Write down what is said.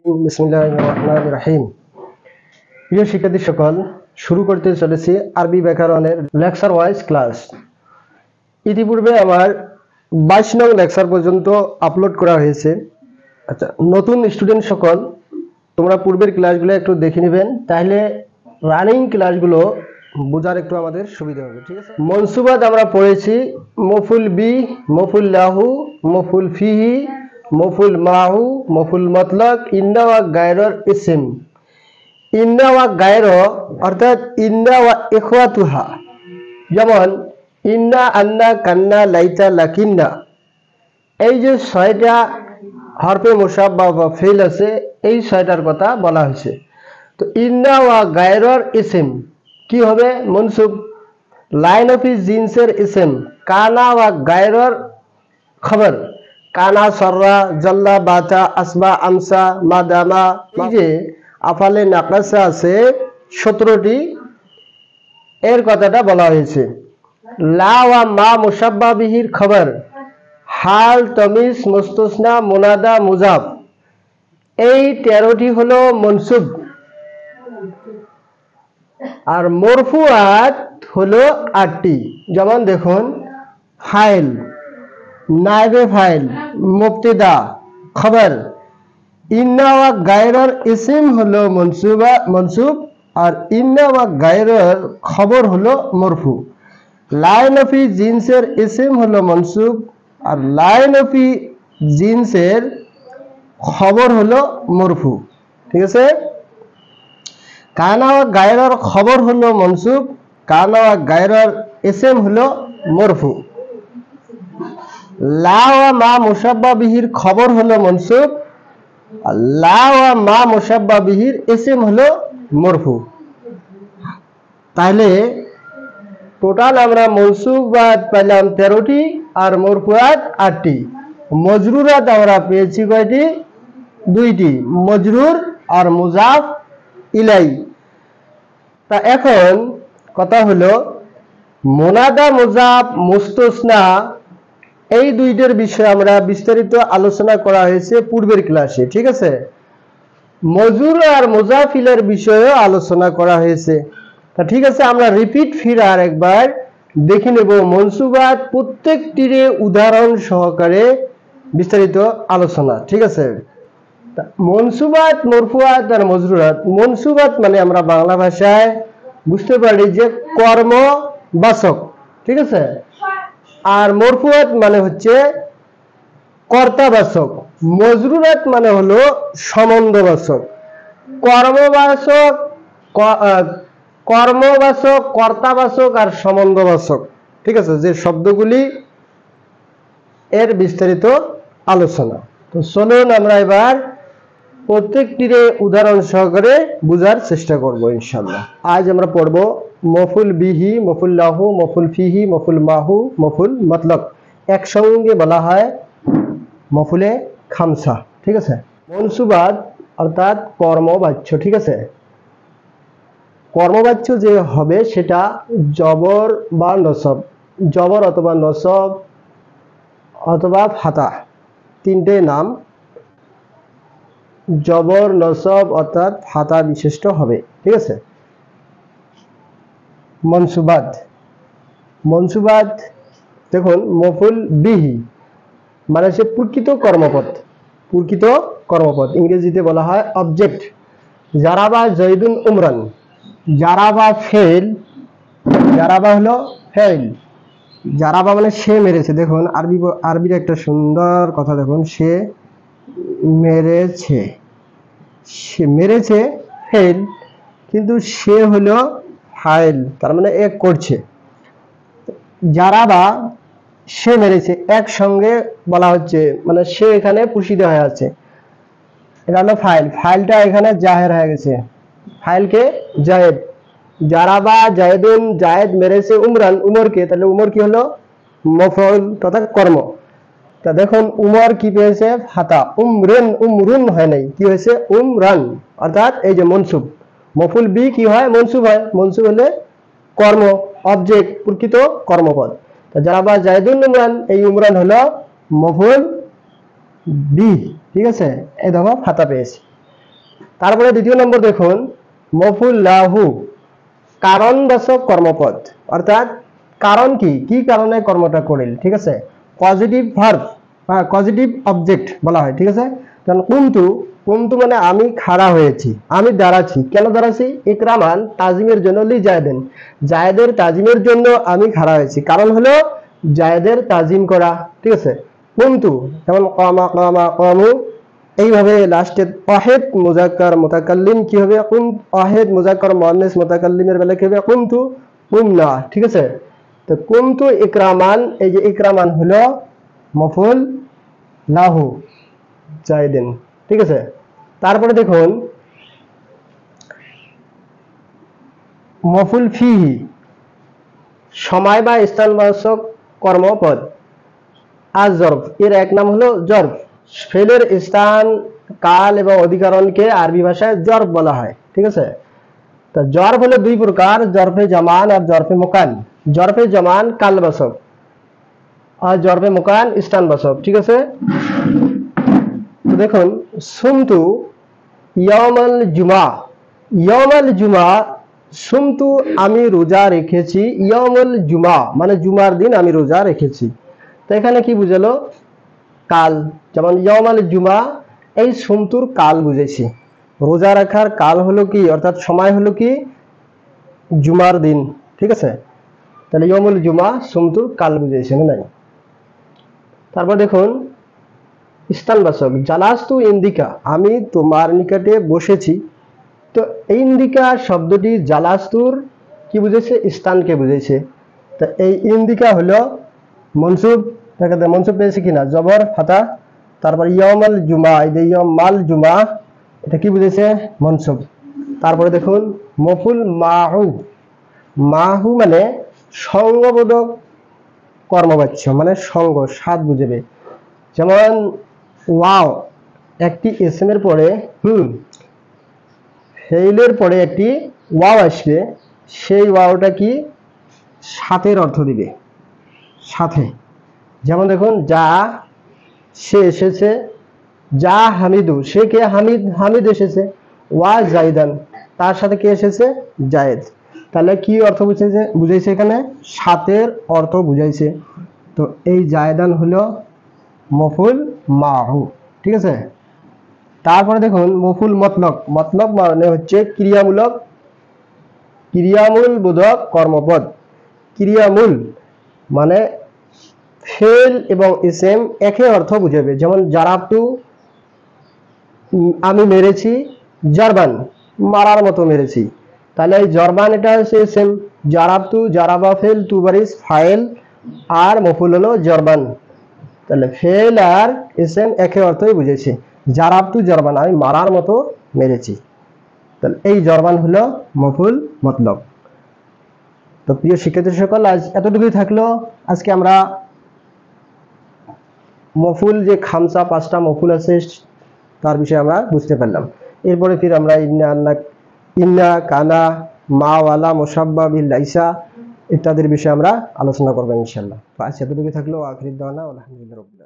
বিসমিল্লাহির রহমানির রহিম। প্রিয় শিক্ষার্থী সকল, শুরু করতে চলেছি আরবি ব্যাকরণের লেকচার ওয়াইজ ক্লাস। ইতিপূর্বে আমার 22 নং লেকচার পর্যন্ত আপলোড করা হয়েছে। আচ্ছা, নতুন স্টুডেন্ট সকল তোমরা পূর্বের ক্লাসগুলো একটু দেখে নেবেন, তাহলে রানিং ক্লাসগুলো বোঝার একটু আমাদের সুবিধা হবে। ঠিক আছে, মনসুবাত আমরা পড়েছি মফুল বি, মফুল লাহু, মফুল ফিহি, মফুল মাহু, মফুল মতলক, ইন্না ওয়া গায়রর ইসম। ইন্না ওয়া গায়র অর্থাৎ ইন্না ওয়া ইখওয়াতুহা, যেমন ইন্না, আন্না, কান্না, লাইতা, লাকিন্না। এই যে 6টা হরফে মুসাব্বা বা ফেল আছে, এই 6টার কথা বলা হয়েছে। তো ইন্না ওয়া গায়রর ইসম কি হবে? মনসুব। লাইন অফ জিন্সের ইসম কানা ওয়া গায়রর খবর, কানা, সররা, জল্লা, বাতা, আসবা, আমসা, মাদামা। এই যে আফালে নাকাসা আছে 17টি, এর কথাটা বলা হয়েছে। লা ওয়া মা মুসাব্বা বিহির খবর, হাল, তমিজ, মুস্তাসনা, মুনাদা, মুজাফ। এই 13টি হলো মনসুব। আর মরফুআত হলো 8টি। যেমন দেখুন, ফাইল, নায়েবে ফাইল, মুবতেদা, খবর। ইন্না ওয়া গায়রর ইসম হলো মনসুব, আর ইন্না ওয়া গায়রর খবর হলো মরফু। লাইন অফি জিন্সের ইসম হলো মনসুব, আর লাইন অফি জিন্সের খবর হলো মরফু। ঠিক আছে, কানা ওয়া গায়রর খবর হলো মনসুব, কানা ওয়া গায়রর ইসম হলো মরফু। লা ওয়া মা মুসাব্বা বিহির খবর হলো মনসুব, আর লা ওয়া মা মুসাব্বা বিহির ইসম হলো মরফু। তাহলে টোটাল আমরা মনসুবাত পেলাম 13টি আর মরফুআত 8টি। মজরুরাত আমরা পেয়েছি কয়টি? 2টি, মজরুর আর মুজাফ ইলাই। তা এখন কথা হলো মুনাদা, মুজাফ, মুস্তাসনা, এই 2টার বিষয়ে আমরা বিস্তারিত আলোচনা করা হয়েছে পূর্বের ক্লাসে। ঠিক আছে, মজরুর আর মুজাফিলের বিষয়েও আলোচনা করা হয়েছে। তা ঠিক আছে, আমরা রিপিট ফির আর একবার দেখে নেব মনসুবাত প্রত্যেকটির উদাহরণ সহকারে বিস্তারিত আলোচনা। ঠিক আছে, মনসুবাত, মরফুআত আর মজরুরাত। মনসুবাত মানে আমরা বাংলা ভাষায় বুঝতে পারি যে কর্মবাচক। ঠিক আছে, আর মরফুআত মানে হচ্ছে কর্তাবাচক, মজরুরাত মানে হলো সম্বন্ধবাচক। কর্মবাচক, কর্তাবাচক আর সম্বন্ধবাচক। ঠিক আছে, যে শব্দগুলি, এর বিস্তারিত আলোচনা। তো চলুন আমরা এবার প্রত্যেকটির উদাহরণ সহকারে বুঝার চেষ্টা করব ইনশাআল্লাহ। আজ আমরা পড়ব মফুল বিহি, মফুল লাহু, মফুল ফিহি, মফুল মাহু, মফুল মতলক। একসঙ্গে বলা হয় মফুলে খামসা। ঠিক আছে, মনসুবাত অর্থাৎ কর্মবাচ্য। ঠিক আছে, কর্মবাচ্য যে হবে সেটা জবর বা নসব, জবর অথবা নসব অথবা ফাতা, 3টে নাম। জবর, নসব অর্থাৎ ফাতা বিশিষ্ট হবে। ঠিক আছে, মনসুবাত। মনসুবাত দেখুন, মফুল বিহি মানে সে প্রকৃত কর্মপদ, প্রকৃত কর্মপদ। ইংরেজিতে বলা হয় অবজেক্ট। জারাবা জয়দুন উমরান, জারাবা ফেল, জারাবা হলো ফেল, জারাবা মানে সে মেরেছে। দেখুন আরবির একটা সুন্দর কথা, দেখুন, সে মেরেছে, সে মেরেছে ফেল, কিন্তু সে হলো ফাইল, তার মানে এক করছে। জারাবা সে মেরেছে, একসঙ্গে বলা হচ্ছে, মানে সে এখানে পুষিত হয়ে আছে। এটা হলো ফাইল, ফাইলটা এখানে জাহের হয়ে গেছে। ফাইলকে জায়েদ, জারাবা জায়েদুন, জায়েদ মেরেছে উমরান, উমরকে, তাহলে উমর কি হলো? মফউল তথা কর্ম। তা দেখুন উমর কি পেয়েছে? ফাতা। উমরুন, উমরুন হয় নাই, কি হয়েছে? উমরান। অর্থাৎ এই যে মনসুব, মফুল বি কি হয়? মনসুব হয়। মনসুব হলে কর্ম, অবজেক্ট, প্রকৃত কর্মপদ। তা জারাবা জায়েদুন উমরান, এই উমরান হলো মফুল বি। ঠিক আছে, এই দেখো ফাতা পেয়েছে। তারপরে দ্বিতীয় নম্বর দেখুন মফুল লাহু কারণবাচক কর্মপদ, অর্থাৎ কারণ কি কি কারণে কর্মটা করিল, ঠিক আছে, পজিটিভ ভার্ব বা পজিটিভ অবজেক্ট বলা হয়, ঠিক আছে। কারণ কুমতু, কুমতু মানে আমি খাড়া হয়েছি, আমি দাঁড়াচ্ছি, কেন দাঁড়াচ্ছি, ইকরামান তাজিমের জন্য, লি জায়েদেন জায়েদের তাজিমের জন্য আমি খাড়া হয়েছি, কারণ হলো জায়েদের তাজিম করা, ঠিক আছে। কুমতু যেমন কামা কামা কামু, এইভাবে লাস্টে ওয়াহিদ মুজাক্কার মুতাকাল্লিম কি হবে, কুম ওয়াহিদ মুজাক্কার মুআন্নাস মুতাকাল্লিমের বেলা কি হবে, কুমতু কুমনা, ঠিক আছে। তো কুমতু ইকরামান, এই যে ইকরামান হলো মফুল লাহু জাইদিন, ঠিক আছে। তারপরে দেখুন মফুল ফিহি সময় বা স্থানবাচক কর্মপদ, আজ জর্ফ এর এক নাম হলো জর্ফ। ফেলের স্থান কাল এবং অধিকরণকে আরবি ভাষায় জর্ফ বলা হয়, ঠিক আছে। তো জর্ফ হলো দুই প্রকার, জর্ফে জামান আর জর্ফে মুকান। জর্ফে জামান কালবাচক আর জর্ফে মুকান স্থানবাচক, ঠিক আছে। তো দেখুন সুমতু ইয়াউমাল জুমা, ইয়াউমাল জুমা, সুমতু আমি রোজা রেখেছি, ইয়াউমুল জুমা মানে জুমার দিন আমি রোজা রেখেছি। তো এখানে কি বুঝালো, কাল, যেমন ইয়াউমাল জুমা এই সুমতুর কাল বুঝেছি, রোজা রাখার কাল হলো কি, অর্থাৎ সময় হলো কি জুমার দিন, ঠিক আছে। তাহলে ইয়াউমুল জুমা সুমতুর কাল বুঝেছি নাই। তারপর দেখুন স্থানবাচক জালাস্তু ইন্দিকা, আমি তোমার নিকটে বসেছি। তো ইন্দিকা শব্দটি জালাস্তুর কি বুঝেছে, স্থানকে বুঝেছে। তো এই ইন্দিকা হলো মনসুব, দেখাতে মনসুব পেয়েছে কিনা, জবর ফাতা, তারপর ইয়াউমাল জুমা, এই যে ইয়াউমাল জুমা এটা কি বুঝেছে, মনসুব। তারপরে দেখুন মফুল মাহু, মাহু মানে সঙ্গবোধক কর্মবাচ্য, মানে সঙ্গ সাত বুঝবে। যেমন ওয়াও একটি এসএম এর পরে ফেইলের পরে একটি ওয়াও আসবে, সেই ওয়াওটা কি সাথের অর্থ দিবে, সাথে। যেমন দেখুন যা সে এসেছে, যা হামিদু সে কে, হামিদ হামিদ এসেছে, ওয়া জাইদান তার সাথে কে এসেছে, জায়েদ। তাহলে কি অর্থ বুঝাইছে, বুঝাইছে এখানে সাথের অর্থ বুঝাইছে। তো এই জায়দান হলো মফুল মাহু, ঠিক আছে। তারপরে দেখুন মফুল মতলক, মতলক মানে হচ্ছে ক্রিয়ামূলক, ক্রিয়ামূল বোধক কর্মপদ। ক্রিয়ামূল মানে ফেল এবং ইসেম একই অর্থ বুঝাবে। যেমন জারাবতু আমি মেরেছি, জারবান মারার মতো মেরেছি। তাহলে এই জরবান এটা হচ্ছে ইসেম, জারাবতু জারাবা ফেল, তু বারিস ফাইল, আর মফুল হলো জরবান। তাহলে ফেল আর ইসেম একই অর্থই বুঝেছে, জারাবতু জরবান আমি মারার মতো মেরেছি। তাহলে এই জরবান হলো মফুল মতলব। তো প্রিয় শিক্ষার্থী সকল আজ এতটুকুই থাকলো। আজকে আমরা মফুল যে খামসা পাঁচটা মফুল আছে তার বিষয়ে আমরা বুঝতে পারলাম। এরপরে ফির আমরা ইন্না কানা মাওয়ালা মুসাব্বা বিল লাইসা ইত্যাদির বিষয়ে আমরা আলোচনা করবো ইনশাআল্লাহ। আজ এতটুকুই থাকলো। আখির দাওয়ানা আলহামদুলিল্লাহ রাব্বিল আলামিন।